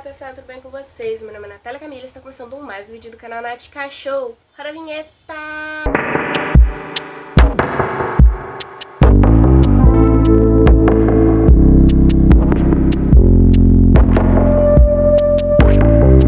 pessoal, tudo bem com vocês? Meu nome é Natália Camila e está começando mais um vídeo do canal Nath Cachorro. Para a vinheta!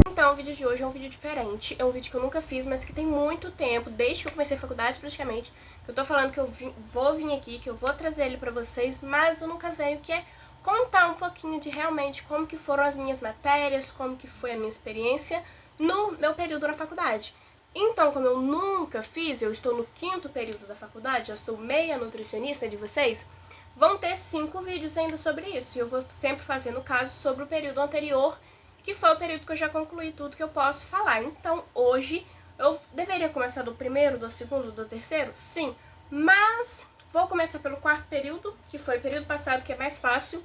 Então, o vídeo de hoje é um vídeo diferente, é um vídeo que eu nunca fiz, mas que tem muito tempo, desde que eu comecei a faculdade praticamente, que eu tô falando que eu vou vir aqui, que eu vou trazer ele pra vocês, mas eu nunca venho, que é contar um pouquinho de realmente como que foram as minhas matérias, como que foi a minha experiência no meu período na faculdade. Então, como eu nunca fiz, eu estou no 5º período da faculdade, já sou meia nutricionista de vocês, vão ter 5 vídeos ainda sobre isso, e eu vou sempre fazer, no caso, sobre o período anterior, que foi o período que eu já concluí tudo que eu posso falar. Então, hoje, eu deveria começar do primeiro, do segundo, do terceiro? Sim, mas vou começar pelo 4º período, que foi o período passado, que é mais fácil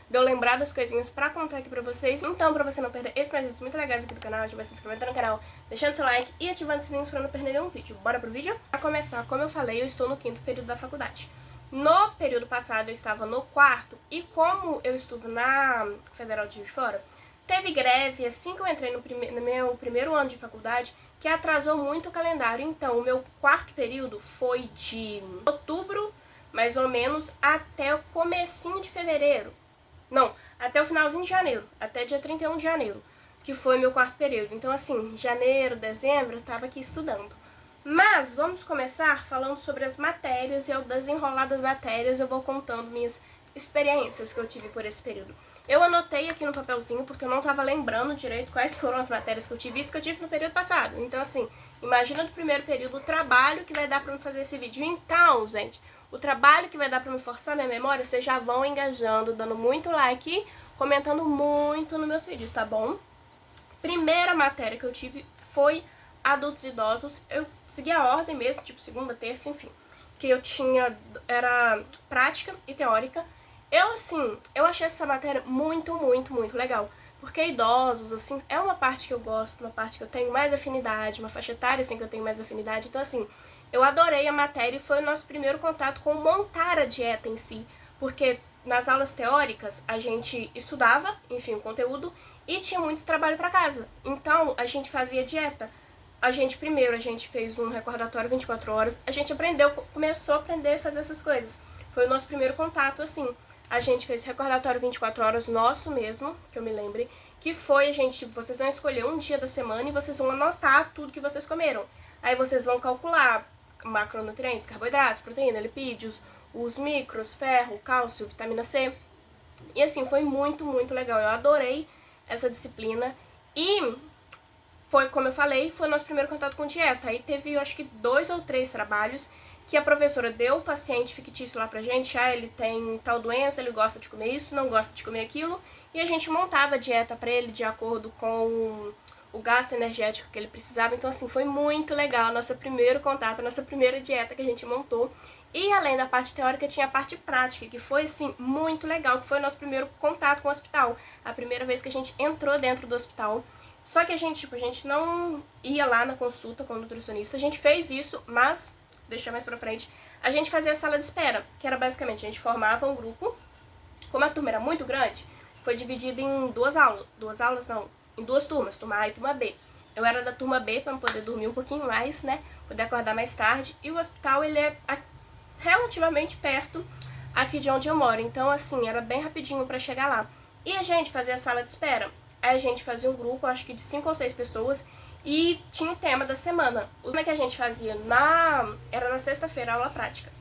de eu lembrar das coisinhas pra contar aqui pra vocês. Então, pra você não perder esses mais vídeos muito legais aqui do canal, já vai se inscrevendo no canal, deixando seu like e ativando os sininhos pra não perder nenhum vídeo. Bora pro vídeo? Pra começar, como eu falei, eu estou no 5º período da faculdade. No período passado, eu estava no 4º, e como eu estudo na Federal de Juiz de Fora, teve greve assim que eu entrei no meu primeiro ano de faculdade, que atrasou muito o calendário. Então, o meu 4º período foi de outubro, mais ou menos, até o comecinho de fevereiro. Não, até o finalzinho de janeiro, até dia 31 de janeiro, que foi meu 4º período. Então, assim, janeiro, dezembro, eu tava aqui estudando. Mas vamos começar falando sobre as matérias, e ao desenrolar das matérias eu vou contando minhas experiências que eu tive por esse período. Eu anotei aqui no papelzinho porque eu não tava lembrando direito quais foram as matérias que eu tive, isso que eu tive no período passado. Então, assim, imagina do primeiro período o trabalho que vai dar pra me fazer esse vídeo. Então, gente, o trabalho que vai dar pra me forçar minha memória, vocês já vão engajando, dando muito like e comentando muito nos meus vídeos, tá bom? Primeira matéria que eu tive foi adultos e idosos. Eu segui a ordem mesmo, tipo segunda, terça, enfim. Que eu tinha, era prática e teórica. Eu achei essa matéria muito legal. Porque idosos, assim, é uma parte que eu gosto, uma parte que eu tenho mais afinidade, uma faixa etária, assim, que eu tenho mais afinidade. Então, assim, eu adorei a matéria e foi o nosso primeiro contato com montar a dieta em si. Porque nas aulas teóricas a gente estudava, enfim, o conteúdo, e tinha muito trabalho para casa. Então, a gente fazia dieta. A gente fez um recordatório 24 horas, a gente começou a aprender a fazer essas coisas. Foi o nosso primeiro contato, assim. A gente fez recordatório 24 horas nosso mesmo, que eu me lembre, que foi, vocês vão escolher um dia da semana e vocês vão anotar tudo que vocês comeram. Aí vocês vão calcular macronutrientes, carboidratos, proteína, lipídios, os micros, ferro, cálcio, vitamina C. E assim, foi muito legal. Eu adorei essa disciplina. E foi, como eu falei, foi o nosso primeiro contato com dieta. Aí teve, eu acho que 2 ou 3 trabalhos que a professora deu o paciente fictício lá pra gente. Ele tem tal doença, ele gosta de comer isso, não gosta de comer aquilo. E a gente montava a dieta pra ele de acordo com o gasto energético que ele precisava. Então, assim, foi muito legal. Nosso primeiro contato, nossa primeira dieta que a gente montou. E além da parte teórica, tinha a parte prática, que foi, assim, muito legal, que foi o nosso primeiro contato com o hospital. A primeira vez que a gente entrou dentro do hospital. Só que a gente não ia lá na consulta com o nutricionista. A gente fez isso, mas, deixa mais pra frente, a gente fazia a sala de espera, que era basicamente, a gente formava um grupo. Como a turma era muito grande, foi dividido em em 2 turmas, turma A e turma B. Eu era da turma B pra poder dormir um pouquinho mais, né, poder acordar mais tarde. E o hospital, ele é relativamente perto aqui de onde eu moro. Então, assim, era bem rapidinho pra chegar lá. E a gente fazia a sala de espera. Aí a gente fazia um grupo, acho que de 5 ou 6 pessoas, e tinha o tema da semana. O tema que a gente fazia era na sexta-feira, aula prática.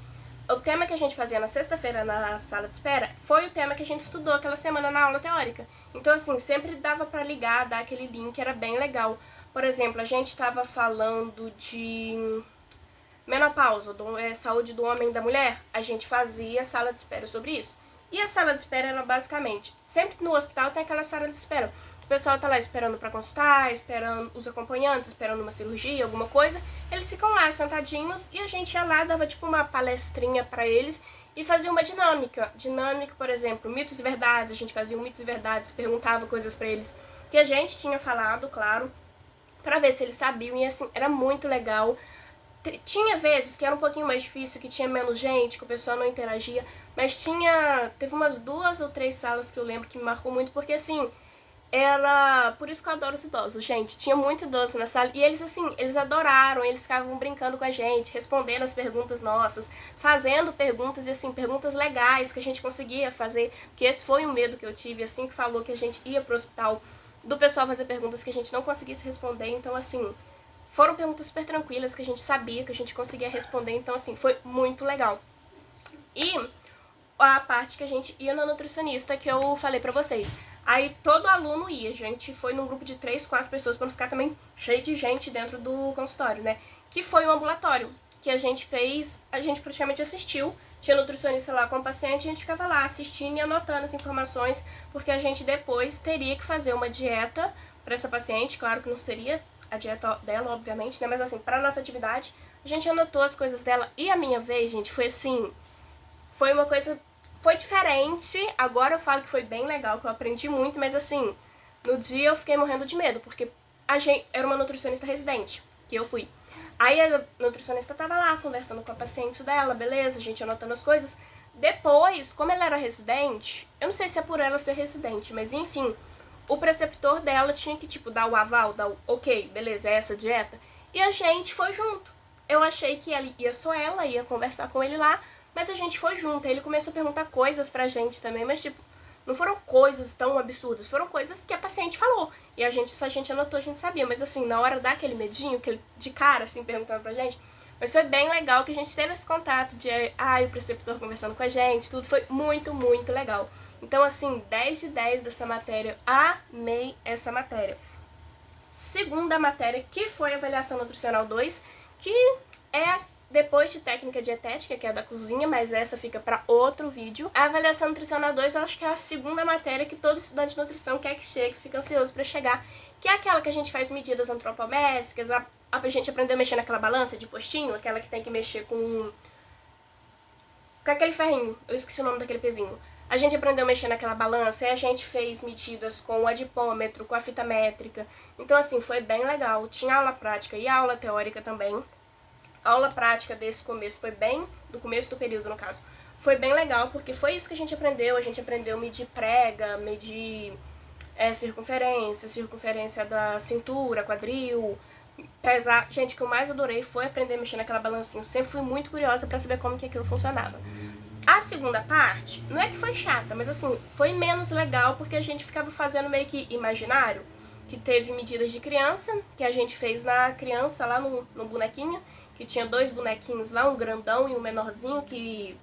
O tema que a gente fazia na sexta-feira na sala de espera foi o tema que a gente estudou aquela semana na aula teórica. Então, assim, sempre dava pra ligar, dar aquele link, era bem legal. Por exemplo, a gente estava falando de menopausa, saúde do homem e da mulher, a gente fazia sala de espera sobre isso. E a sala de espera era basicamente, sempre no hospital tem aquela sala de espera. O pessoal tá lá esperando pra consultar, esperando os acompanhantes, esperando uma cirurgia, alguma coisa. Eles ficam lá sentadinhos e a gente ia lá, dava tipo uma palestrinha pra eles e fazia uma dinâmica. Dinâmica, por exemplo, mitos e verdades, a gente fazia um mitos e verdades, perguntava coisas pra eles que a gente tinha falado, claro, pra ver se eles sabiam, e assim, era muito legal. Tinha vezes que era um pouquinho mais difícil, que tinha menos gente, que o pessoal não interagia, mas teve umas 2 ou 3 salas que eu lembro que me marcou muito, porque assim, era... Por isso que eu adoro os idosos, gente. Tinha muito idoso na sala. E eles, assim, eles adoraram. Eles ficavam brincando com a gente, respondendo as perguntas nossas, fazendo perguntas, e assim, perguntas legais que a gente conseguia fazer. Porque esse foi um medo que eu tive, assim, que falou que a gente ia pro hospital, do pessoal fazer perguntas que a gente não conseguisse responder. Então, assim, foram perguntas super tranquilas, que a gente sabia, que a gente conseguia responder. Então, assim, foi muito legal. E a parte que a gente ia na nutricionista, que eu falei pra vocês. Aí todo aluno ia, a gente foi num grupo de 3, 4 pessoas pra não ficar também cheio de gente dentro do consultório, né? Que foi um ambulatório, que a gente fez, a gente praticamente assistiu, tinha nutricionista lá com o paciente, a gente ficava lá assistindo e anotando as informações, porque a gente depois teria que fazer uma dieta pra essa paciente, claro que não seria a dieta dela, obviamente, né? Mas assim, pra nossa atividade, a gente anotou as coisas dela. E a minha vez, gente, foi assim, foi uma coisa... Foi diferente, agora eu falo que foi bem legal, que eu aprendi muito, mas assim, no dia eu fiquei morrendo de medo, porque a gente era uma nutricionista residente, que eu fui. Aí a nutricionista tava lá, conversando com a paciente dela, beleza, a gente anotando as coisas. Depois, como ela era residente, eu não sei se é por ela ser residente, mas enfim, o preceptor dela tinha que, tipo, dar o aval, dar o ok, beleza, é essa a dieta. E a gente foi junto. Eu achei que ela ia conversar com ele lá, mas a gente foi junto, ele começou a perguntar coisas pra gente também, mas tipo, não foram coisas tão absurdas, foram coisas que a paciente falou. E a gente, se a gente anotou, a gente sabia, mas assim, na hora dá aquele medinho, aquele de cara, assim, perguntando pra gente, mas foi bem legal que a gente teve esse contato de, o preceptor conversando com a gente, tudo foi muito, muito legal. Então assim, 10 de 10 dessa matéria, amei essa matéria. Segunda matéria, que foi Avaliação Nutricional 2, que é depois de técnica dietética, que é da cozinha, mas essa fica para outro vídeo. A avaliação nutricional 2, eu acho que é a segunda matéria que todo estudante de nutrição quer que chegue, fica ansioso para chegar, que é aquela que a gente faz medidas antropométricas, a gente aprender a mexer naquela balança de postinho, aquela que tem que mexer com aquele ferrinho, eu esqueci o nome daquele pezinho. A gente aprendeu a mexer naquela balança e a gente fez medidas com o adipômetro, com a fita métrica. Então assim, foi bem legal. Tinha aula prática e aula teórica também. A aula prática desse começo foi bem, do começo do período no caso, foi bem legal, porque foi isso que a gente aprendeu a medir prega, medir circunferência da cintura, quadril, pesar. Gente, o que eu mais adorei foi aprender a mexer naquela balancinha, eu sempre fui muito curiosa pra saber como que aquilo funcionava. A segunda parte, não é que foi chata, mas assim, foi menos legal, porque a gente ficava fazendo meio que imaginário, que teve medidas de criança, que a gente fez na criança lá no bonequinho, que tinha 2 bonequinhos lá, um grandão e um menorzinho, que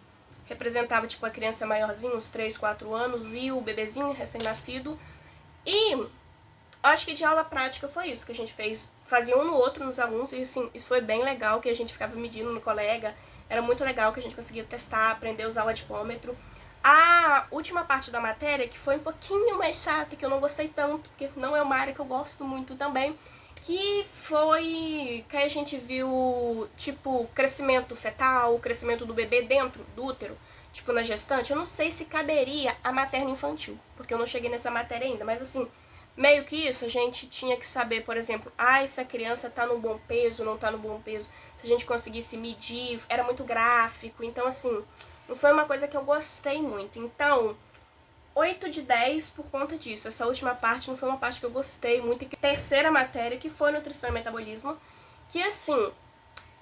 representava tipo a criança maiorzinha, uns 3, 4 anos, e o bebezinho recém-nascido. E acho que de aula prática foi isso que a gente fez, fazia um no outro nos alunos, e assim, isso foi bem legal, que a gente ficava medindo no colega, era muito legal que a gente conseguia testar, aprender a usar o adipômetro. A última parte da matéria, que foi um pouquinho mais chata, que eu não gostei tanto, porque não é uma área que eu gosto muito também, que foi que a gente viu, tipo, crescimento fetal, o crescimento do bebê dentro do útero, tipo, na gestante. Eu não sei se caberia a materno-infantil, porque eu não cheguei nessa matéria ainda, mas assim, meio que isso, a gente tinha que saber, por exemplo, se a criança tá no bom peso, não tá no bom peso, se a gente conseguisse medir, era muito gráfico, então assim, não foi uma coisa que eu gostei muito. Então, 8 de 10 por conta disso. Essa última parte não foi uma parte que eu gostei muito. E terceira matéria, que foi Nutrição e Metabolismo, que assim,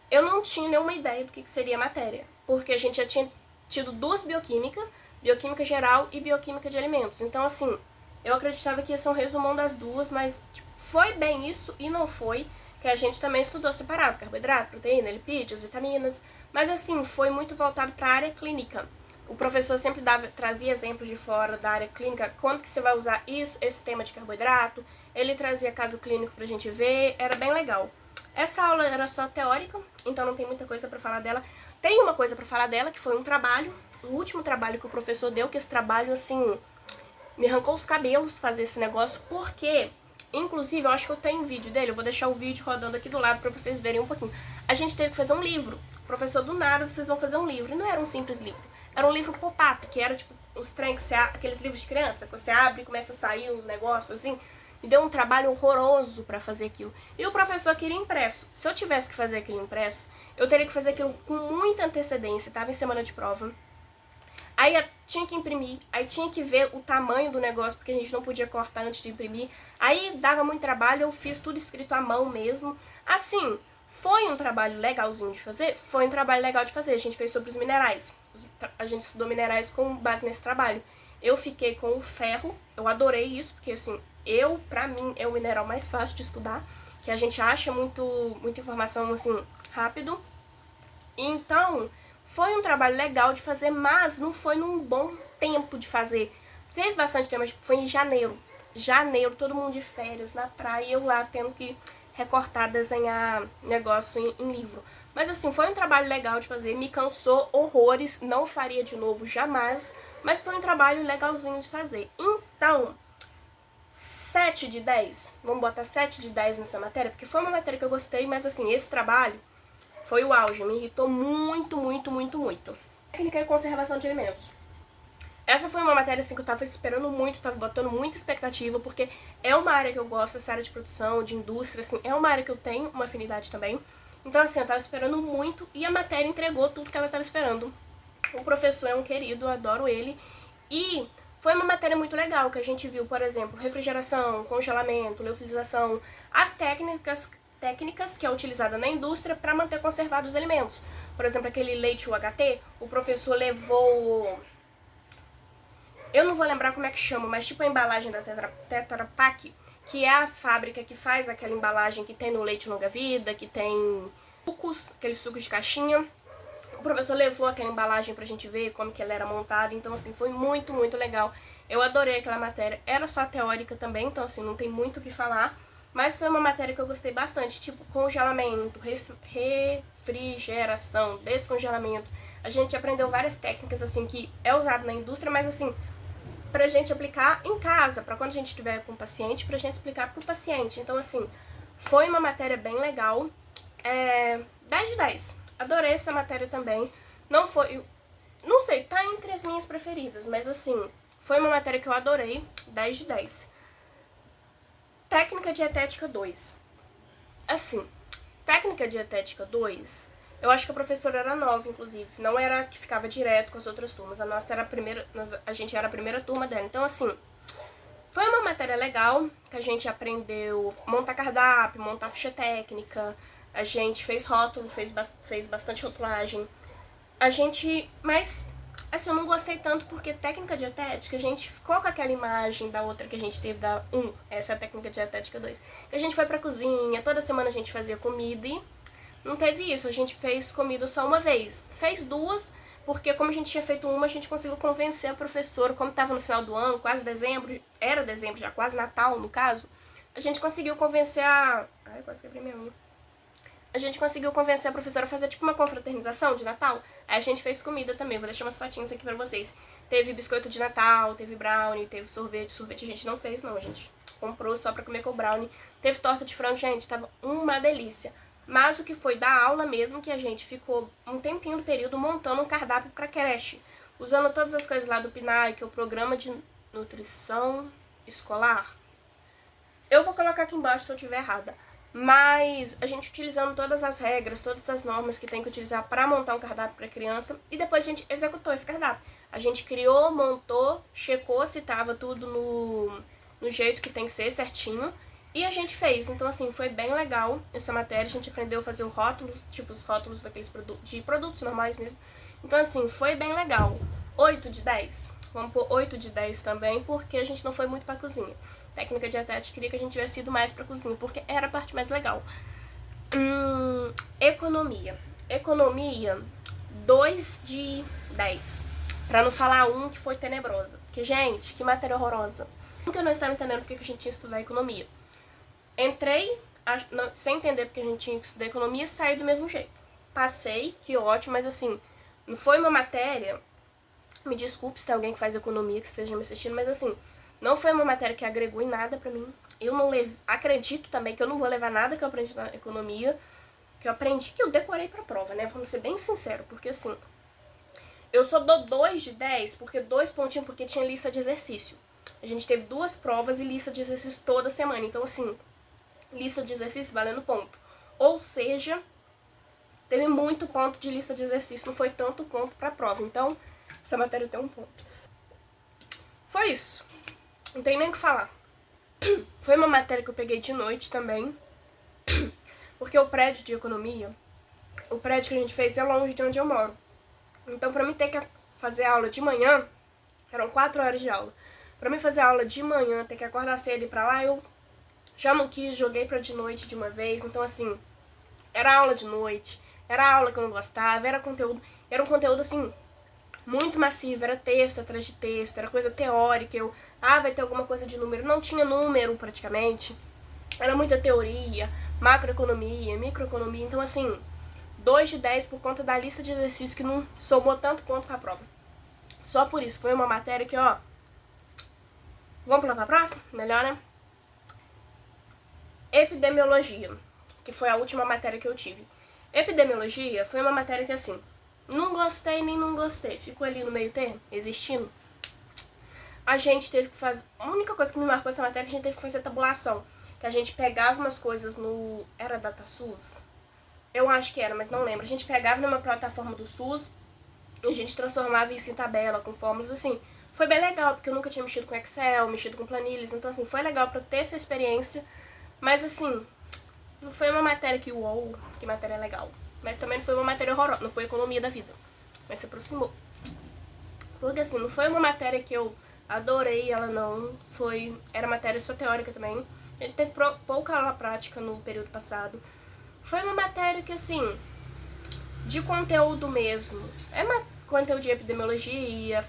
eu não tinha nenhuma ideia do que seria a matéria, porque a gente já tinha tido 2 bioquímica, bioquímica geral e bioquímica de alimentos. Então assim, eu acreditava que ia ser um resumão das duas, mas tipo, foi bem isso e não foi, que a gente também estudou separado, carboidrato, proteína, lipídios, vitaminas, mas assim, foi muito voltado para a área clínica. O professor sempre trazia exemplos de fora da área clínica, quando que você vai usar isso, esse tema de carboidrato, ele trazia caso clínico pra gente ver, era bem legal. Essa aula era só teórica, então não tem muita coisa pra falar dela. Tem uma coisa pra falar dela, que foi um trabalho, o último trabalho que o professor deu, que esse trabalho, assim, me arrancou os cabelos fazer esse negócio, porque, inclusive, eu acho que eu tenho um vídeo dele, eu vou deixar o vídeo rodando aqui do lado pra vocês verem um pouquinho. A gente teve que fazer um livro. Professor, do nada, vocês vão fazer um livro. E não era um simples livro. Era um livro pop-up, que era tipo os trem que você aqueles livros de criança, que você abre e começa a sair uns negócios assim. Me deu um trabalho horroroso pra fazer aquilo. E o professor queria impresso. Se eu tivesse que fazer aquilo impresso, eu teria que fazer aquilo com muita antecedência, tava em semana de prova. Aí tinha que imprimir, aí tinha que ver o tamanho do negócio, porque a gente não podia cortar antes de imprimir. Aí dava muito trabalho, eu fiz tudo escrito à mão mesmo. Assim, foi um trabalho legalzinho de fazer? Foi um trabalho legal de fazer. A gente fez sobre os minerais. A gente estudou minerais com base nesse trabalho. Eu fiquei com o ferro, eu adorei isso, porque assim, pra mim, é o mineral mais fácil de estudar, que a gente acha muita informação, assim, rápido. Então, foi um trabalho legal de fazer, mas não foi num bom tempo de fazer. Teve bastante tempo, mas foi em janeiro. Janeiro, todo mundo de férias na praia, e eu lá tendo que recortar, desenhar negócio em livro. Mas assim, foi um trabalho legal de fazer, me cansou horrores, não faria de novo jamais, mas foi um trabalho legalzinho de fazer. Então, 7 de 10, vamos botar 7 de 10 nessa matéria, porque foi uma matéria que eu gostei, mas assim, esse trabalho foi o auge, me irritou muito, muito, muito, muito. Técnica e conservação de alimentos. Essa foi uma matéria assim que eu tava esperando muito, tava botando muita expectativa, porque é uma área que eu gosto, essa área de produção, de indústria, assim, é uma área que eu tenho uma afinidade também. Então assim, eu tava esperando muito e a matéria entregou tudo que ela tava esperando. O professor é um querido, eu adoro ele. E foi uma matéria muito legal, que a gente viu, por exemplo, refrigeração, congelamento, liofilização, as técnicas que é utilizada na indústria para manter conservados os alimentos. Por exemplo, aquele leite UHT, o professor levou... Eu não vou lembrar como é que chama, mas tipo a embalagem da Tetra Pak, que é a fábrica que faz aquela embalagem que tem no leite longa-vida, que tem sucos, aqueles sucos de caixinha. O professor levou aquela embalagem pra gente ver como que ela era montada, então assim, foi muito, muito legal. Eu adorei aquela matéria, era só teórica também, então assim, não tem muito o que falar, mas foi uma matéria que eu gostei bastante, tipo congelamento, refrigeração, descongelamento. A gente aprendeu várias técnicas assim que é usado na indústria, mas assim, pra gente aplicar em casa, pra quando a gente estiver com o paciente, pra gente explicar pro paciente. Então assim, foi uma matéria bem legal, 10 de 10. Adorei essa matéria também. Não foi... Não sei, tá entre as minhas preferidas, mas assim, foi uma matéria que eu adorei, 10 de 10. Técnica dietética 2. Assim, técnica dietética 2, eu acho que a professora era nova, inclusive. Não era a que ficava direto com as outras turmas. A nossa era a primeira... A gente era a primeira turma dela. Então, assim, foi uma matéria legal, que a gente aprendeu montar cardápio, montar ficha técnica, a gente fez rótulo, fez bastante rotulagem. Mas, assim, eu não gostei tanto porque técnica dietética, a gente ficou com aquela imagem da outra que a gente teve da 1, essa é a técnica dietética 2. A gente foi pra cozinha, toda semana a gente fazia comida e não teve isso, a gente fez comida só uma vez. Fez duas, porque como a gente tinha feito uma, a gente conseguiu convencer a professora, como estava no final do ano, quase dezembro, era dezembro já, quase Natal no caso, a gente conseguiu convencer a... Ai, quase quebrei minha unha. A gente conseguiu convencer a professora a fazer tipo uma confraternização de Natal. Aí a gente fez comida também, vou deixar umas fotinhas aqui pra vocês. Teve biscoito de Natal, teve brownie, teve sorvete. Sorvete a gente não fez não, a gente comprou só pra comer com o brownie. Teve torta de frango, gente, tava uma delícia. Mas o que foi da aula mesmo, que a gente ficou um tempinho do período montando um cardápio pra creche. Usando todas as coisas lá do PNAE, que é o Programa de Nutrição Escolar. Eu vou colocar aqui embaixo se eu estiver errada. Mas a gente utilizando todas as regras, todas as normas que tem que utilizar para montar um cardápio para criança, e depois a gente executou esse cardápio. A gente criou, montou, checou se estava tudo no jeito que tem que ser, certinho, e a gente fez. Então assim, foi bem legal essa matéria, a gente aprendeu a fazer o rótulo, tipo os rótulos daqueles de produtos normais mesmo. Então assim, foi bem legal. 8 de 10. Vamos pôr 8 de 10 também, porque a gente não foi muito pra cozinha. Técnica dietética queria que a gente tivesse ido mais pra cozinha, porque era a parte mais legal. Economia. Economia, 2 de 10. Pra não falar um que foi tenebrosa. Porque, gente, que matéria horrorosa. Porque eu não estava entendendo porque a gente tinha que estudar economia. Entrei sem entender porque a gente tinha que estudar economia e saí do mesmo jeito. Passei, que ótimo, mas assim, não foi uma matéria... Me desculpe se tem alguém que faz economia que esteja me assistindo, mas assim, não foi uma matéria que agregou em nada pra mim. Eu não acredito também que eu não vou levar nada que eu aprendi na economia, que eu decorei pra prova, né? Vamos ser bem sinceros, porque assim, eu só dou 2 de 10, porque 2 pontinhos, porque tinha lista de exercício. A gente teve 2 provas e lista de exercício toda semana, então assim, lista de exercício valendo ponto. Ou seja, teve muito ponto de lista de exercício, não foi tanto ponto pra prova, então... Essa matéria tem um ponto. Foi isso. Não tem nem o que falar. Foi uma matéria que eu peguei de noite também. Porque o prédio de economia, o prédio que a gente fez é longe de onde eu moro. Então, pra mim ter que fazer aula de manhã, eram 4 horas de aula. Pra mim fazer aula de manhã, ter que acordar cedo e ir pra lá, eu já não quis, joguei pra de noite de uma vez. Então, assim, era aula de noite, era aula que eu não gostava, era um conteúdo, assim, muito massivo, era texto atrás de texto, era coisa teórica, vai ter alguma coisa de número, não tinha número praticamente, era muita teoria, macroeconomia, microeconomia, então assim, 2 de 10 por conta da lista de exercícios que não somou tanto ponto pra prova. Só por isso, foi uma matéria que, ó, vamos pular pra próxima? Melhor, né? Epidemiologia, que foi a última matéria que eu tive. Epidemiologia foi uma matéria que, assim, não gostei nem não gostei, ficou ali no meio termo, existindo. A gente teve que fazer, a única coisa que me marcou essa matéria é que a gente teve que fazer tabulação, que a gente pegava umas coisas no, era DataSUS? Eu acho que era, mas não lembro. A gente pegava numa plataforma do SUS e a gente transformava isso em tabela, com fórmulas, assim. Foi bem legal, porque eu nunca tinha mexido com Excel, mexido com planilhas, então, assim, foi legal pra ter essa experiência, mas, assim, não foi uma matéria que, uou, que matéria legal. Mas também não foi uma matéria horrorosa, não foi economia da vida, mas se aproximou. Porque, assim, não foi uma matéria que eu adorei, ela não foi, era matéria só teórica também. A gente teve pouca aula prática no período passado. Foi uma matéria que, assim, de conteúdo mesmo, conteúdo de epidemiologia,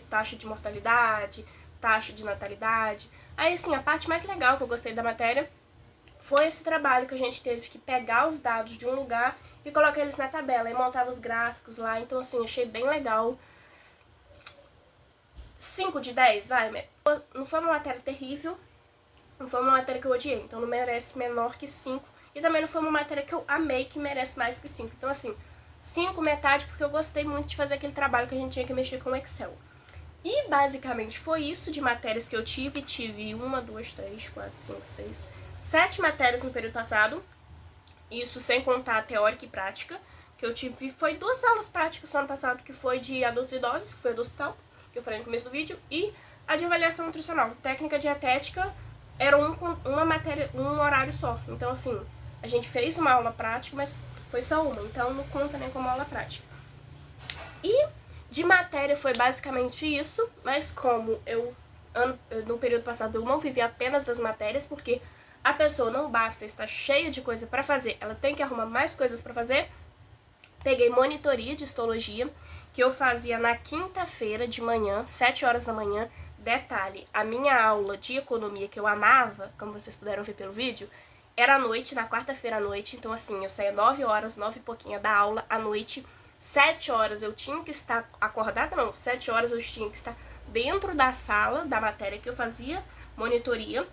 taxa de mortalidade, taxa de natalidade. Aí, assim, a parte mais legal que eu gostei da matéria foi esse trabalho que a gente teve que pegar os dados de um lugar e colocar eles na tabela, e montava os gráficos lá, então, assim, achei bem legal. 5 de 10, vai. Não foi uma matéria terrível, não foi uma matéria que eu odiei, então não merece menor que 5. E também não foi uma matéria que eu amei, que merece mais que 5. Então, assim, 5 metade, porque eu gostei muito de fazer aquele trabalho que a gente tinha que mexer com o Excel. E basicamente foi isso de matérias que eu tive. Tive 1, 2, 3, 4, 5, 6, 7 matérias no período passado. Isso sem contar a teórica e prática. Que eu tive, foi 2 aulas práticas no ano passado, que foi de adultos e idosos, que foi do hospital, que eu falei no começo do vídeo, e a de avaliação nutricional. Técnica dietética era uma matéria, um horário só. Então, assim, a gente fez uma aula prática, mas foi só uma, então não conta nem como aula prática. E de matéria foi basicamente isso, mas como no período passado eu não vivi apenas das matérias, porque a pessoa não basta estar cheia de coisa pra fazer, ela tem que arrumar mais coisas pra fazer. Peguei monitoria de histologia, que eu fazia na quinta-feira de manhã, 7 horas da manhã. Detalhe, a minha aula de economia que eu amava, como vocês puderam ver pelo vídeo, era à noite, na quarta-feira à noite. Então, assim, eu saía 9 horas, 9 e pouquinho da aula à noite. 7 horas eu tinha que estar acordada, não, 7 horas eu tinha que estar dentro da sala da matéria que eu fazia monitoria.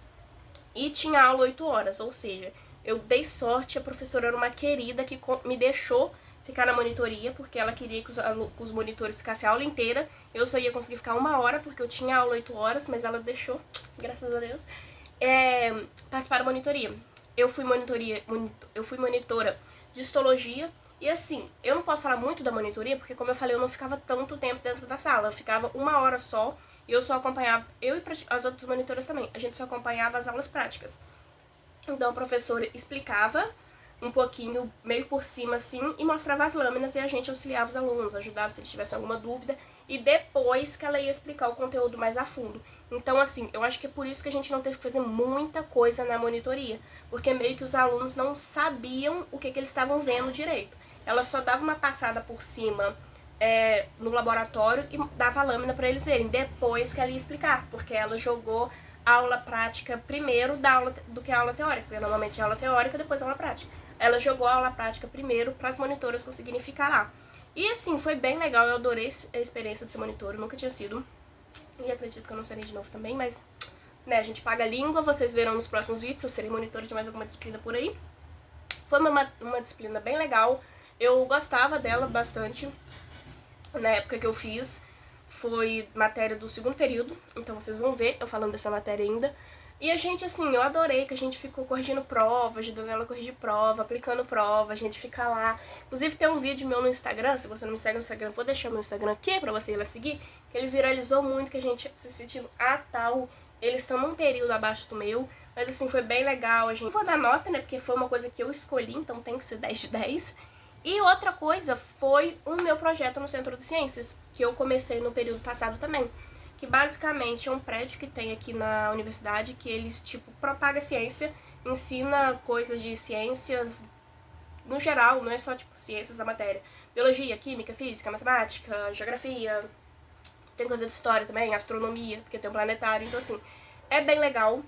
E tinha aula 8 horas, ou seja, eu dei sorte, a professora era uma querida que me deixou ficar na monitoria, porque ela queria que os monitores ficassem a aula inteira. Eu só ia conseguir ficar 1 hora, porque eu tinha aula 8 horas, mas ela deixou, graças a Deus, participar da monitoria. Eu fui monitora de histologia, e assim, eu não posso falar muito da monitoria, porque como eu falei, eu não ficava tanto tempo dentro da sala, eu ficava 1 hora só, e eu só acompanhava, eu e as outras monitoras também, a gente só acompanhava as aulas práticas. Então a professora explicava um pouquinho, meio por cima assim, e mostrava as lâminas e a gente auxiliava os alunos, ajudava se eles tivessem alguma dúvida, e depois que ela ia explicar o conteúdo mais a fundo. Então, assim, eu acho que é por isso que a gente não teve que fazer muita coisa na monitoria, porque meio que os alunos não sabiam o que eles estavam vendo direito. Ela só dava uma passada por cima no laboratório e dava a lâmina para eles verem, depois que ela ia explicar, porque ela jogou a aula prática primeiro do que a aula teórica, porque normalmente é aula teórica, depois a aula prática. Ela jogou a aula prática primeiro para as monitoras conseguirem ficar lá. E assim, foi bem legal, eu adorei a experiência de ser monitor, eu nunca tinha sido. E acredito que eu não serei de novo também, mas né, a gente paga a língua, vocês verão nos próximos vídeos, eu serei monitora de mais alguma disciplina por aí. Foi uma disciplina bem legal, eu gostava dela bastante na época que eu fiz. Foi matéria do 2º período, então vocês vão ver eu falando dessa matéria ainda. E a gente, assim, eu adorei que a gente ficou corrigindo prova, ajudando ela a corrigir prova, aplicando prova, a gente fica lá. Inclusive tem um vídeo meu no Instagram, se você não me segue no Instagram, vou deixar meu Instagram aqui pra você ir lá seguir, que ele viralizou muito, que a gente se sentindo tal. Eles estão num período abaixo do meu, mas assim, foi bem legal. A gente vou dar nota, né, porque foi uma coisa que eu escolhi, então tem que ser 10 de 10. E outra coisa foi o meu projeto no Centro de Ciências, que eu comecei no período passado também. Que basicamente é um prédio que tem aqui na universidade, que eles, tipo, propaga ciência, ensina coisas de ciências no geral, não é só, tipo, ciências da matéria. Biologia, química, física, matemática, geografia, tem coisa de história também, astronomia, porque tem um planetário, então assim, é bem legal.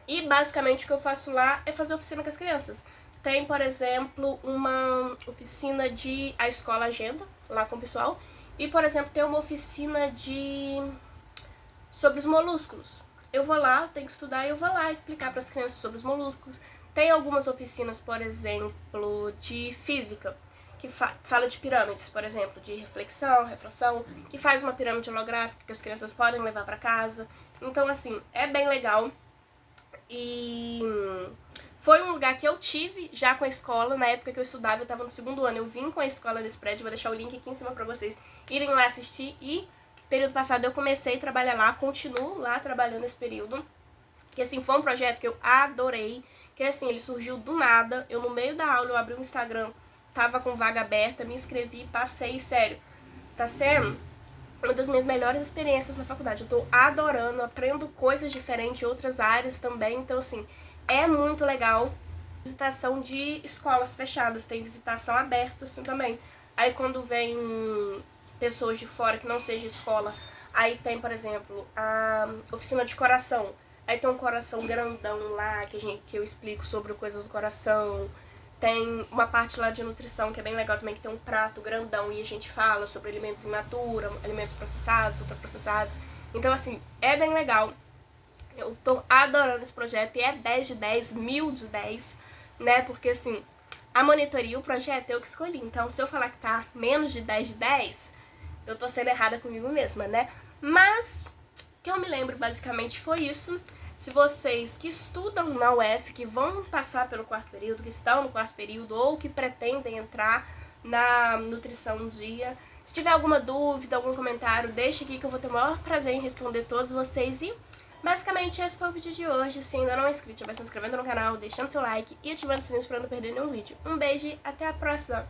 E basicamente o que eu faço lá é fazer oficina com as crianças. Tem, por exemplo, uma oficina de a escola agenda, lá com o pessoal. E, por exemplo, tem uma oficina sobre os moluscos. Eu vou lá, tenho que estudar e eu vou lá explicar para as crianças sobre os moluscos. Tem algumas oficinas, por exemplo, de física, que fala de pirâmides, por exemplo, de refração, que faz uma pirâmide holográfica que as crianças podem levar para casa. Então, assim, é bem legal. E foi um lugar que eu tive já com a escola, na época que eu estudava, eu estava no 2º ano, eu vim com a escola nesse prédio, vou deixar o link aqui em cima pra vocês irem lá assistir. E período passado eu comecei a trabalhar lá, continuo lá trabalhando nesse período, que assim, foi um projeto que eu adorei, que assim, ele surgiu do nada, eu no meio da aula, eu abri um Instagram, tava com vaga aberta, me inscrevi, passei, sério, tá sendo uma das minhas melhores experiências na faculdade. Eu tô adorando, aprendo coisas diferentes, outras áreas também, então assim, é muito legal. Visitação de escolas fechadas, tem visitação aberta assim também. Aí quando vem pessoas de fora que não seja escola, aí tem, por exemplo, a oficina de coração. Aí tem um coração grandão lá que eu explico sobre coisas do coração. Tem uma parte lá de nutrição que é bem legal também, que tem um prato grandão e a gente fala sobre alimentos in natura, alimentos processados, ultraprocessados. Então, assim, é bem legal. Eu tô adorando esse projeto e é 10 de 10, 1000 de 10, né? Porque, assim, a monitoria, o projeto, eu que escolhi. Então, se eu falar que tá menos de 10 de 10, eu tô sendo errada comigo mesma, né? Mas, o que eu me lembro, basicamente, foi isso. Se vocês que estudam na UF, que vão passar pelo 4º período, que estão no 4º período ou que pretendem entrar na nutrição um dia, se tiver alguma dúvida, algum comentário, deixa aqui que eu vou ter o maior prazer em responder todos vocês. E basicamente esse foi o vídeo de hoje. Se ainda não é inscrito, já vai se inscrevendo no canal, deixando seu like e ativando o sininho para não perder nenhum vídeo. Um beijo e até a próxima!